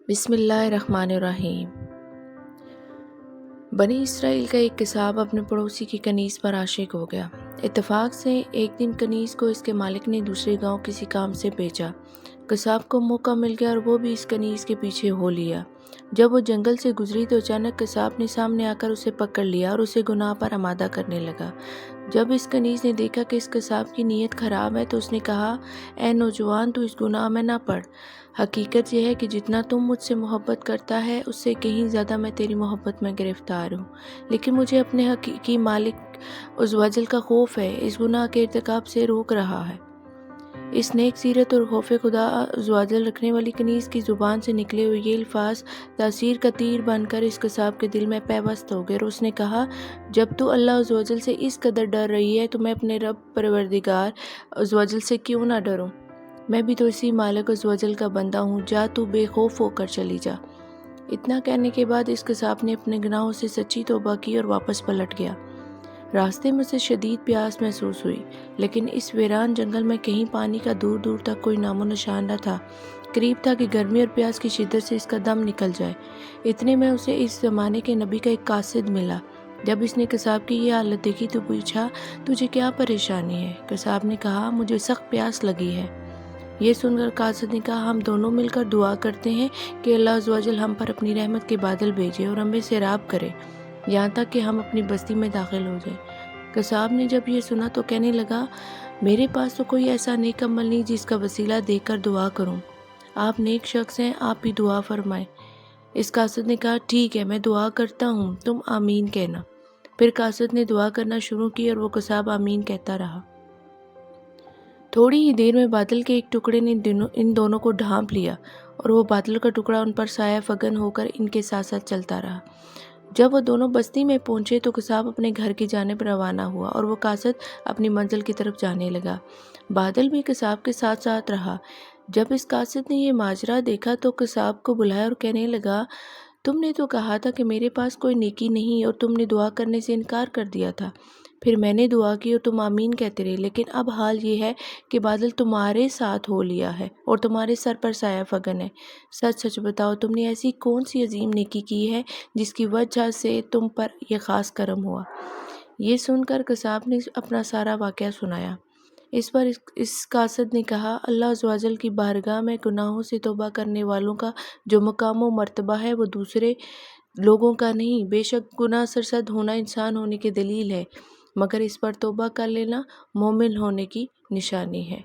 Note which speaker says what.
Speaker 1: بسم اللہ الرحمن الرحیم۔ بنی اسرائیل کا ایک کساب اپنے پڑوسی کی کنیز پر عاشق ہو گیا۔ اتفاق سے ایک دن کنیز کو اس کے مالک نے دوسرے گاؤں کسی کام سے بھیجا۔ کساب کو موقع مل گیا اور وہ بھی اس کنیز کے پیچھے ہو لیا۔ جب وہ جنگل سے گزری تو اچانک کساب نے سامنے آ کر اسے پکڑ لیا اور اسے گناہ پر آمادہ کرنے لگا۔ جب اس کنیز نے دیکھا کہ اس کساب کی نیت خراب ہے تو اس نے کہا، اے نوجوان، تو اس گناہ میں نہ پڑ۔ حقیقت یہ ہے کہ جتنا تم مجھ سے محبت کرتا ہے اس سے کہیں زیادہ میں تیری محبت میں گرفتار ہوں، لیکن مجھے اپنے حقیقی مالک عزوجل کا خوف ہے، اس گناہ کے ارتکاب سے روک رہا ہے۔ اس نیک سیرت اور خوف خدا عزوجل رکھنے والی کنیز کی زبان سے نکلے ہوئے یہ الفاظ تاثیر کا تیر بن کر اس کساب کے دل میں پیوست ہو گئے اور اس نے کہا، جب تو اللہ عزوجل سے اس قدر ڈر رہی ہے تو میں اپنے رب پروردگار عزوجل سے کیوں نہ ڈروں؟ میں بھی تو اسی مالک عزوجل کا بندہ ہوں، جا تو بے خوف ہو کر چلی جا۔ اتنا کہنے کے بعد اس کساب نے اپنے گناہوں سے سچی توبہ کی اور واپس پلٹ گیا۔ راستے میں اسے شدید پیاس محسوس ہوئی، لیکن اس ویران جنگل میں کہیں پانی کا دور دور تک کوئی نام و نشان نہ تھا۔ قریب تھا کہ گرمی اور پیاس کی شدت سے اس کا دم نکل جائے۔ اتنے میں اسے اس زمانے کے نبی کا ایک قاصد ملا۔ جب اس نے کساب کی یہ حالت دیکھی تو پوچھا، تجھے کیا پریشانی ہے؟ کساب نے کہا، مجھے سخت پیاس لگی ہے۔ یہ سن کر قاصد نے کہا، ہم دونوں مل کر دعا کرتے ہیں کہ اللہ عزوجل ہم پر اپنی رحمت کے بادل بھیجے اور ہمیں سیراب کرے یہاں تک کہ ہم اپنی بستی میں داخل ہو جائیں۔ کساب نے جب یہ سنا تو کہنے لگا، میرے پاس تو کوئی ایسا نیک عمل نہیں جس کا وسیلہ دیکھ کر دعا کروں۔ آپ نیک شخص ہیں، آپ بھی دعا فرمائیں۔ اس قاصد نے کہا، ٹھیک ہے، میں دعا کرتا ہوں، تم آمین کہنا۔ پھر قاصد نے دعا کرنا شروع کی اور وہ کساب آمین کہتا رہا۔ تھوڑی ہی دیر میں بادل کے ایک ٹکڑے نے ان دونوں کو ڈھانپ لیا اور وہ بادل کا ٹکڑا ان پر سایہ فگن ہو کر ان کے ساتھ ساتھ چلتا رہا۔ جب وہ دونوں بستی میں پہنچے تو کساب اپنے گھر کی جانب روانہ ہوا اور وہ قاصد اپنی منزل کی طرف جانے لگا۔ بادل بھی کساب کے ساتھ ساتھ رہا۔ جب اس قاصد نے یہ ماجرا دیکھا تو کساب کو بلایا اور کہنے لگا، تم نے تو کہا تھا کہ میرے پاس کوئی نیکی نہیں اور تم نے دعا کرنے سے انکار کر دیا تھا۔ پھر میں نے دعا کی اور تم آمین کہتے رہے، لیکن اب حال یہ ہے کہ بادل تمہارے ساتھ ہو لیا ہے اور تمہارے سر پر سایہ فگن ہے۔ سچ سچ بتاؤ، تم نے ایسی کون سی عظیم نیکی کی ہے جس کی وجہ سے تم پر یہ خاص کرم ہوا؟ یہ سن کر کساب نے اپنا سارا واقعہ سنایا۔ اس پر اس قاصد نے کہا، اللہ عزوجل کی بارگاہ میں گناہوں سے توبہ کرنے والوں کا جو مقام و مرتبہ ہے وہ دوسرے لوگوں کا نہیں۔ بے شک گناہ سرزد ہونا انسان ہونے کی دلیل ہے، مگر اس پر توبہ کر لینا مومن ہونے کی نشانی ہے۔